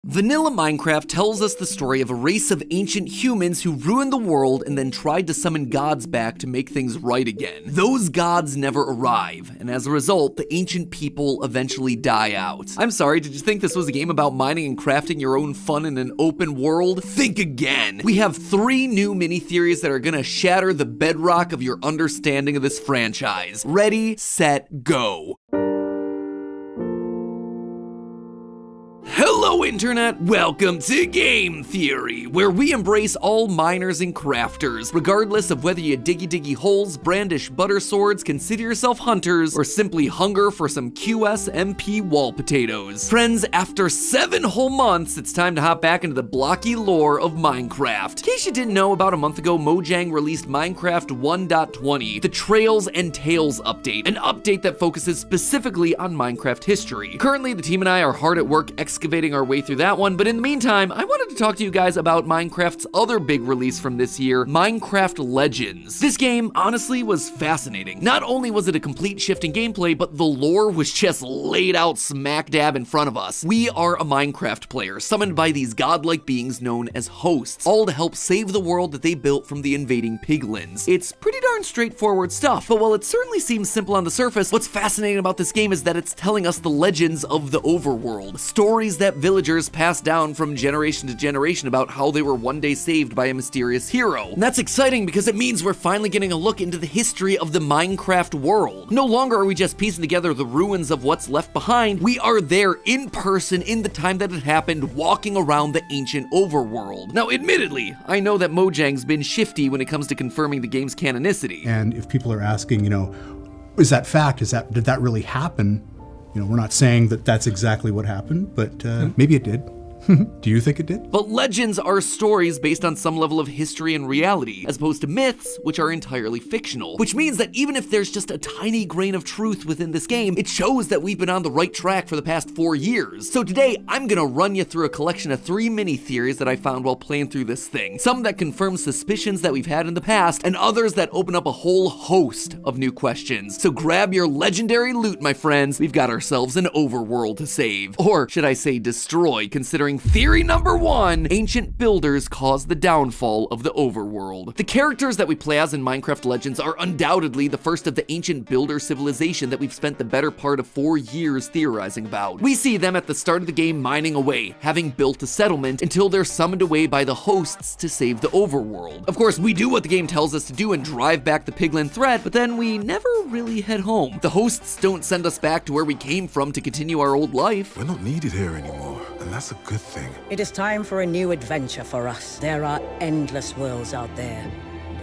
Vanilla Minecraft tells us the story of a race of ancient humans who ruined the world and then tried to summon gods back to make things right again. Those gods never arrive, and as a result, the ancient people eventually die out. I'm sorry, did you think this was a game about mining and crafting your own fun in an open world? Think again! We have 3 new mini-theories that are gonna shatter the bedrock of your understanding of this franchise. Ready, set, go! Hello Internet, welcome to Game Theory, where we embrace all miners and crafters, regardless of whether you diggy holes, brandish butter swords, consider yourself hunters, or simply hunger for some QSMP wall potatoes. Friends, after 7 whole months, it's time to hop back into the blocky lore of Minecraft. In case you didn't know, about a month ago, Mojang released Minecraft 1.20, the Trails and Tales update, an update that focuses specifically on Minecraft history. Currently, the team and I are hard at work excavating our way through that one, but in the meantime, I wanted to talk to you guys about Minecraft's other big release from this year, Minecraft Legends. This game, honestly, was fascinating. Not only was it a complete shift in gameplay, but the lore was just laid out smack dab in front of us. We are a Minecraft player, summoned by these godlike beings known as hosts, all to help save the world that they built from the invading piglins. It's pretty darn straightforward stuff, but while it certainly seems simple on the surface, what's fascinating about this game is that it's telling us the legends of the overworld, stories that villagers passed down from generation to generation about how they were one day saved by a mysterious hero. And that's exciting because it means we're finally getting a look into the history of the Minecraft world. No longer are we just piecing together the ruins of what's left behind, we are there in person in the time that it happened, walking around the ancient overworld. Now, admittedly, I know that Mojang's been shifty when it comes to confirming the game's canonicity. And if people are asking, is that fact? Did that really happen? We're not saying that that's exactly what happened, but maybe it did. Do you think it did? But legends are stories based on some level of history and reality, as opposed to myths, which are entirely fictional. Which means that even if there's just a tiny grain of truth within this game, it shows that we've been on the right track for the past 4 years. So today, I'm gonna run you through a collection of 3 mini-theories that I found while playing through this thing. Some that confirm suspicions that we've had in the past, and others that open up a whole host of new questions. So grab your legendary loot, my friends. We've got ourselves an overworld to save. Or should I say destroy, considering theory number 1, ancient builders caused the downfall of the overworld. The characters that we play as in Minecraft Legends are undoubtedly the first of the ancient builder civilization that we've spent the better part of 4 years theorizing about. We see them at the start of the game mining away, having built a settlement until they're summoned away by the hosts to save the overworld. Of course, we do what the game tells us to do and drive back the piglin threat, but then we never really head home. The hosts don't send us back to where we came from to continue our old life. We're not needed here anymore, and that's a good thing. It is time for a new adventure for us. There are endless worlds out there,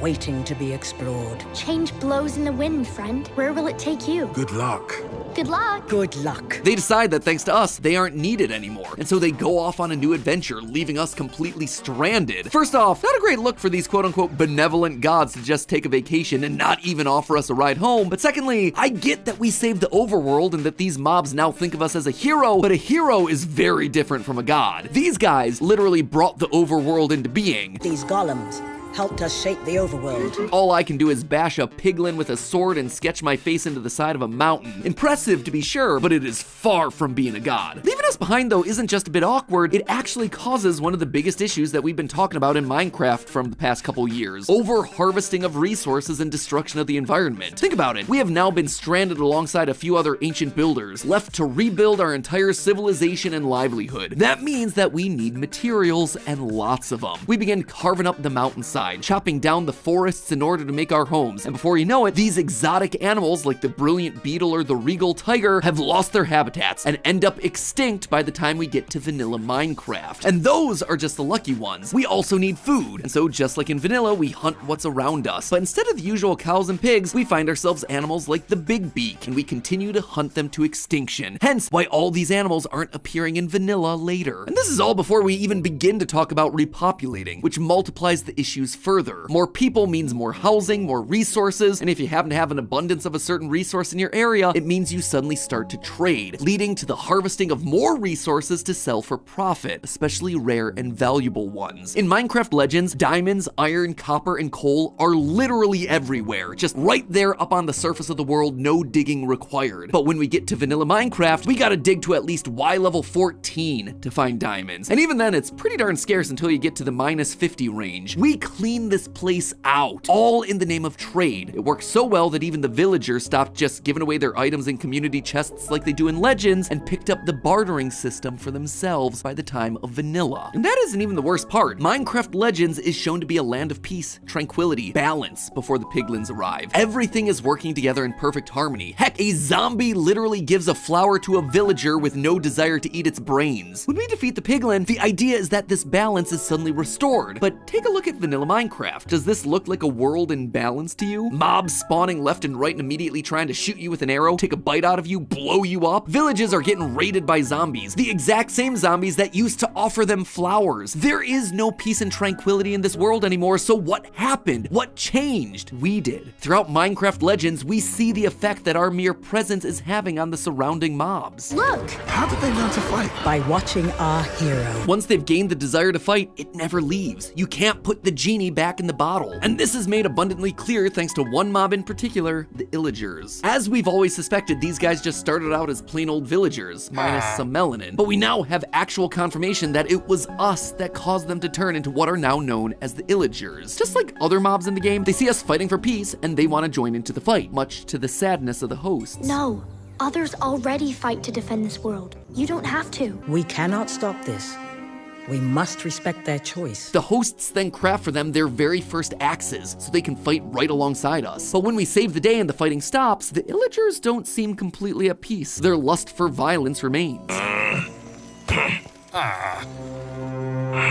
waiting to be explored. Change blows in the wind, friend. Where will it take you? Good luck. Good luck. Good luck. They decide that thanks to us, they aren't needed anymore, and so they go off on a new adventure, leaving us completely stranded. First off, not a great look for these quote-unquote benevolent gods to just take a vacation and not even offer us a ride home, but secondly, I get that we saved the overworld and that these mobs now think of us as a hero, but a hero is very different from a god. These guys literally brought the overworld into being. These golems helped us shape the overworld. All I can do is bash a piglin with a sword and sketch my face into the side of a mountain. Impressive to be sure, but it is far from being a god. Leaving us behind though isn't just a bit awkward, it actually causes one of the biggest issues that we've been talking about in Minecraft from the past couple years. Over-harvesting of resources and destruction of the environment. Think about it, we have now been stranded alongside a few other ancient builders, left to rebuild our entire civilization and livelihood. That means that we need materials and lots of them. We begin carving up the mountainside, chopping down the forests in order to make our homes. And before you know it, these exotic animals like the brilliant beetle or the regal tiger have lost their habitats and end up extinct by the time we get to vanilla Minecraft. And those are just the lucky ones. We also need food. And so just like in vanilla, we hunt what's around us. But instead of the usual cows and pigs, we find ourselves animals like the big beak, and we continue to hunt them to extinction. Hence why all these animals aren't appearing in vanilla later. And this is all before we even begin to talk about repopulating, which multiplies the issues further. More people means more housing, more resources, and if you happen to have an abundance of a certain resource in your area, it means you suddenly start to trade, leading to the harvesting of more resources to sell for profit, especially rare and valuable ones. In Minecraft Legends, diamonds, iron, copper, and coal are literally everywhere, just right there up on the surface of the world, no digging required. But when we get to vanilla Minecraft, we gotta dig to at least Y level 14 to find diamonds. And even then, it's pretty darn scarce until you get to the -50 range. We clean this place out, all in the name of trade. It works so well that even the villagers stopped just giving away their items in community chests like they do in Legends and picked up the bartering system for themselves by the time of vanilla. And that isn't even the worst part. Minecraft Legends is shown to be a land of peace, tranquility, balance before the piglins arrive. Everything is working together in perfect harmony. Heck, a zombie literally gives a flower to a villager with no desire to eat its brains. When we defeat the piglin, the idea is that this balance is suddenly restored. But take a look at vanilla Minecraft. Does this look like a world in balance to you? Mobs spawning left and right and immediately trying to shoot you with an arrow, take a bite out of you, blow you up? Villages are getting raided by zombies, the exact same zombies that used to offer them flowers. There is no peace and tranquility in this world anymore, so what happened? What changed? We did. Throughout Minecraft Legends, we see the effect that our mere presence is having on the surrounding mobs. Look! How did they learn to fight? By watching our hero. Once they've gained the desire to fight, it never leaves. You can't put the genie back in the bottle. And this is made abundantly clear thanks to one mob in particular, the Illagers. As we've always suspected, these guys just started out as plain old villagers, minus some melanin. But we now have actual confirmation that it was us that caused them to turn into what are now known as the Illagers. Just like other mobs in the game, they see us fighting for peace and they want to join into the fight, much to the sadness of the hosts. No. Others already fight to defend this world. You don't have to. We cannot stop this. We must respect their choice. The hosts then craft for them their very first axes, so they can fight right alongside us. But when we save the day and the fighting stops, the Illagers don't seem completely at peace. Their lust for violence remains.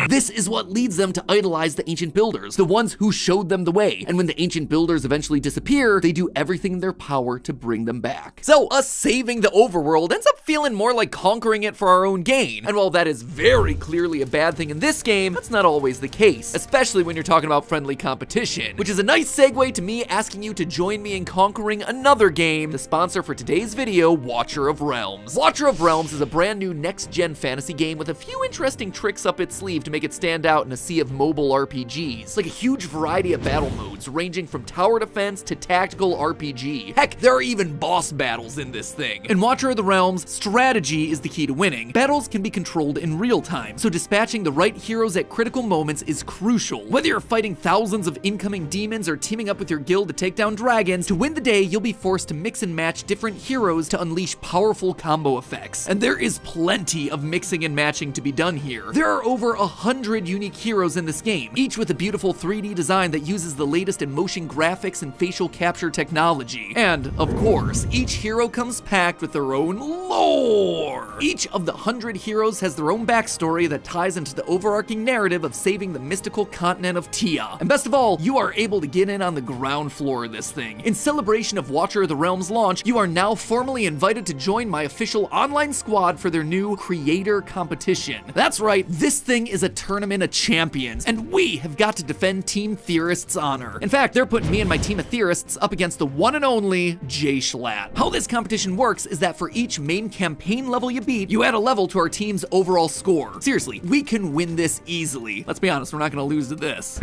This is what leads them to idolize the ancient builders, the ones who showed them the way. And when the ancient builders eventually disappear, they do everything in their power to bring them back. So us saving the overworld ends up feeling more like conquering it for our own gain. And while that is very clearly a bad thing in this game, that's not always the case, especially when you're talking about friendly competition, which is a nice segue to me asking you to join me in conquering another game, the sponsor for today's video, Watcher of Realms. Watcher of Realms is a brand new next-gen fantasy game with a few interesting tricks up its sleeve to make it stand out in a sea of mobile RPGs, like a huge variety of battle modes ranging from tower defense to tactical RPG. Heck, there are even boss battles in this thing. In Watcher of the Realms, strategy is the key to winning. Battles can be controlled in real time, so dispatching the right heroes at critical moments is crucial. Whether you're fighting thousands of incoming demons or teaming up with your guild to take down dragons, to win the day you'll be forced to mix and match different heroes to unleash powerful combo effects. And there is plenty of mixing and matching to be done here. There are over 100 unique heroes in this game, each with a beautiful 3D design that uses the latest in motion graphics and facial capture technology. And, of course, each hero comes packed with their own lore. Each of the 100 heroes has their own backstory that ties into the overarching narrative of saving the mystical continent of Tia. And best of all, you are able to get in on the ground floor of this thing. In celebration of Watcher of the Realms launch, you are now formally invited to join my official online squad for their new creator competition. That's right, this thing is a tournament of champions, and we have got to defend Team Theorist's honor. In fact, they're putting me and my team of theorists up against the one and only Jay Schlatt. How this competition works is that for each main campaign level you beat, you add a level to our team's overall score. Seriously, we can win this easily. Let's be honest, we're not gonna lose to this.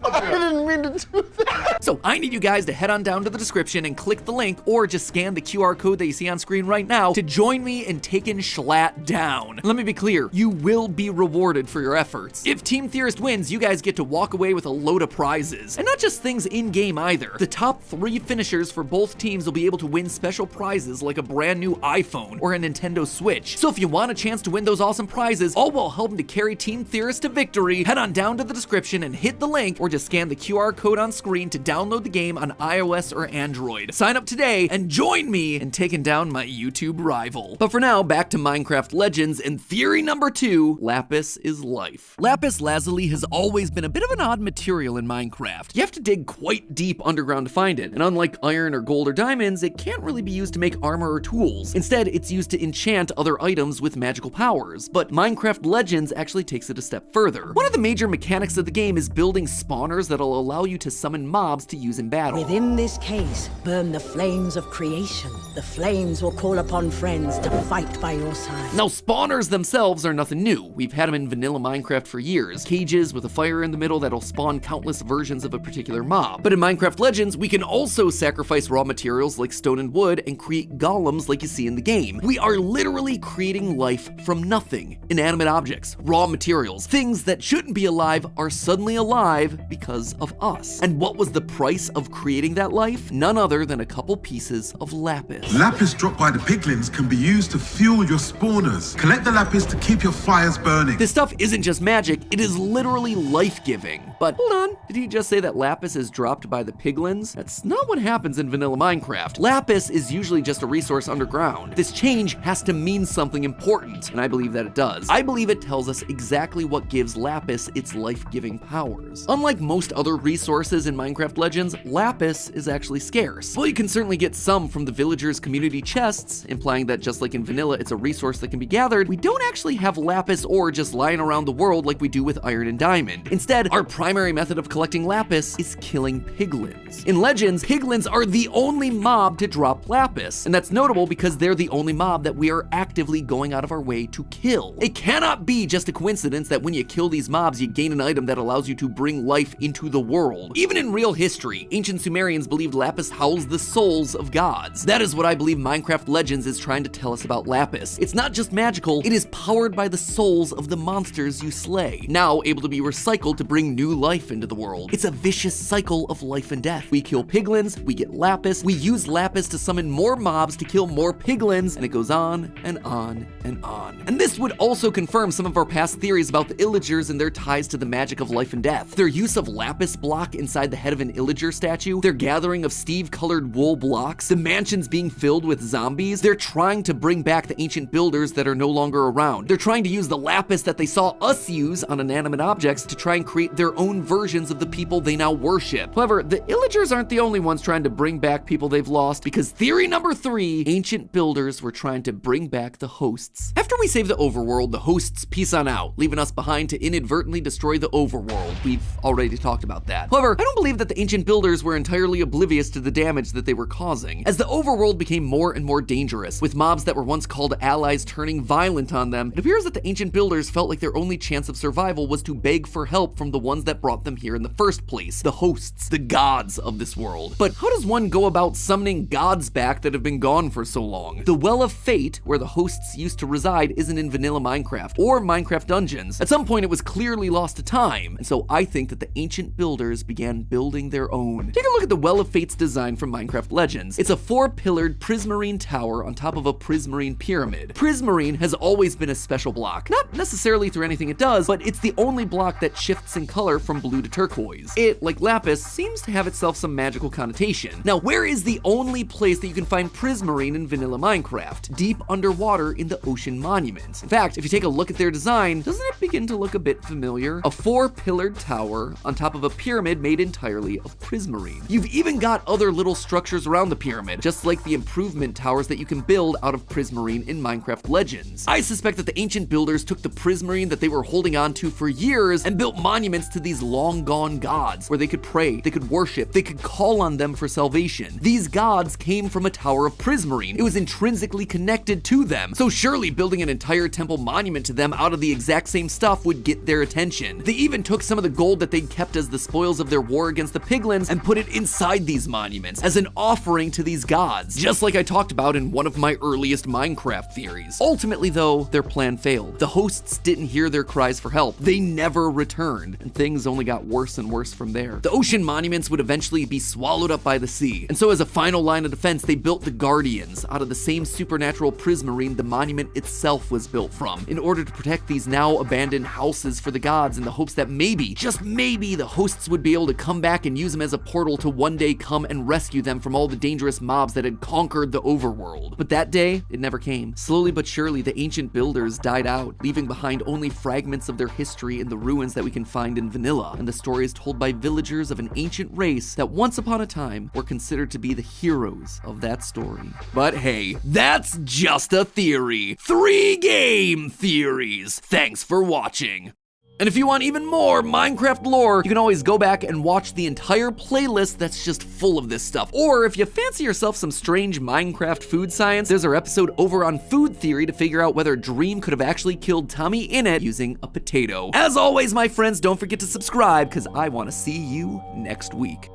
I didn't mean to do that. So I need you guys to head on down to the description and click the link, or just scan the QR code that you see on screen right now to join me in taking Schlatt down. And let me be clear, you will be rewarded for your efforts. If Team Theorist wins, you guys get to walk away with a load of prizes. And not just things in-game either. The top 3 finishers for both teams will be able to win special prizes like a brand new iPhone or a Nintendo Switch. So if you want a chance to win those awesome prizes, all while helping to carry Team Theorist to victory, head on down to the description and hit the link, or just scan the QR code on screen to download the game on iOS or Android. Sign up today and join me in taking down my YouTube rival. But for now, back to Minecraft Legends and theory number 2, lapis is life. Lapis lazuli has always been a bit of an odd material in Minecraft. You have to dig quite deep underground to find it, and unlike iron or gold or diamonds, it can't really be used to make armor or tools. Instead, it's used to enchant other items with magical powers. But Minecraft Legends actually takes it a step further. One of the major mechanics of the game is building spawners that'll allow you to summon mobs to use in battle. Within this case, burn the flames of creation. The flames will call upon friends to fight by your side. Now, spawners themselves are nothing new. We've had them in vanilla Minecraft for years. Cages with a fire in the middle that'll spawn countless versions of a particular mob. But in Minecraft Legends, we can also sacrifice raw materials like stone and wood and create golems like you see in the game. We are literally creating life from nothing. Inanimate objects, raw materials, things that shouldn't be alive are suddenly alive because of us. And what was the price of creating that life? None other than a couple pieces of lapis. Lapis dropped by the piglins can be used to fuel your spawners. Collect the lapis to keep your fires burning. This stuff isn't just magic, it is literally life-giving. But hold on, did he just say that lapis is dropped by the piglins? That's not what happens in vanilla Minecraft. Lapis is usually just a resource underground. This change has to mean something important, and I believe that it does. I believe it tells us exactly what gives lapis its life-giving powers. Unlike most other resources in Minecraft Legends, lapis is actually scarce. Well, you can certainly get some from the villagers' community chests, implying that just like in vanilla, it's a resource that can be gathered. We don't actually have lapis ore just lying around the world like we do with iron and diamond. Instead, our primary method of collecting lapis is killing piglins. In Legends, piglins are the only mob to drop lapis, and that's notable because they're the only mob that we are actively going out of our way to kill. It cannot be just a coincidence that when you kill these mobs, you gain an item that allows you to bring life into the world. Even in real history, ancient Sumerians believed lapis housed the souls of gods. That is what I believe Minecraft Legends is trying to tell us about lapis. It's not just magical, it is powered by the souls of the monsters you slay, now able to be recycled to bring new life into the world. It's a vicious cycle of life and death. We kill piglins, we get lapis, we use lapis to summon more mobs to kill more piglins, and it goes on and on and on. And this would also confirm some of our past theories about the Illagers and their ties to the magic of life and death. Their use of lapis block inside the head of an Illager statue, their gathering of Steve-colored wool blocks, the mansions being filled with zombies. They're trying to bring back the ancient builders that are no longer around. They're trying to use the lapis that they saw us use on inanimate objects to try and create their own versions of the people they now worship. However, the Illagers aren't the only ones trying to bring back people they've lost, because theory number 3, ancient builders were trying to bring back the hosts. After we save the overworld, the hosts peace on out, leaving us behind to inadvertently destroy the overworld. We've already talked about that. However, I don't believe that the ancient builders were entirely oblivious to the damage that they were causing. As the overworld became more and more dangerous, with mobs that were once called allies turning violent on them, it appears that the ancient builders felt like their only chance of survival was to beg for help from the ones that brought them here in the first place, the hosts, the gods of this world. But how does one go about summoning gods back that have been gone for so long? The Well of Fate, where the hosts used to reside, isn't in vanilla Minecraft or Minecraft Dungeons. At some point, it was clearly lost to time, and so I think that the ancient builders began building their own. Take a look at the Well of Fate's design from Minecraft Legends. It's a 4-pillared prismarine tower on top of a prismarine pyramid. Prismarine has always been a special block, not necessarily through anything it does, but it's the only block that shifts in color from blue to turquoise. It, like lapis, seems to have itself some magical connotation. Now, where is the only place that you can find prismarine in vanilla Minecraft? Deep underwater in the Ocean Monument. In fact, if you take a look at their design, doesn't it begin to look a bit familiar? A 4-pillared tower on top of a pyramid made entirely of prismarine. You've even got other little structures around the pyramid, just like the improvement towers that you can build out of prismarine in Minecraft Legends. I suspect that the ancient builders took the prismarine that they were holding on to for years and built monuments to these long gone gods where they could pray, they could worship, they could call on them for salvation. These gods came from a tower of prismarine. It was intrinsically connected to them, so surely building an entire temple monument to them out of the exact same stuff would get their attention. They even took some of the gold that they'd kept as the spoils of their war against the piglins and put it inside these monuments as an offering to these gods, just like I talked about in one of my earliest Minecraft theories. Ultimately though, their plan failed. The hosts didn't hear their cries for help. They never returned, and things things only got worse and worse from there. The ocean monuments would eventually be swallowed up by the sea, and so as a final line of defense, they built the Guardians out of the same supernatural prismarine the monument itself was built from, in order to protect these now abandoned houses for the gods, in the hopes that maybe, just maybe, the hosts would be able to come back and use them as a portal to one day come and rescue them from all the dangerous mobs that had conquered the overworld. But that day, it never came. Slowly but surely, the ancient builders died out, leaving behind only fragments of their history in the ruins that we can find in Vanilla, and the stories told by villagers of an ancient race that once upon a time were considered to be the heroes of that story. But hey, that's just a theory. 3 game theories. Thanks for watching. And if you want even more Minecraft lore, you can always go back and watch the entire playlist that's just full of this stuff. Or if you fancy yourself some strange Minecraft food science, there's our episode over on food theory to figure out whether Dream could have actually killed Tommy Innit using a potato. As always, my friends, don't forget to subscribe, because I want to see you next week.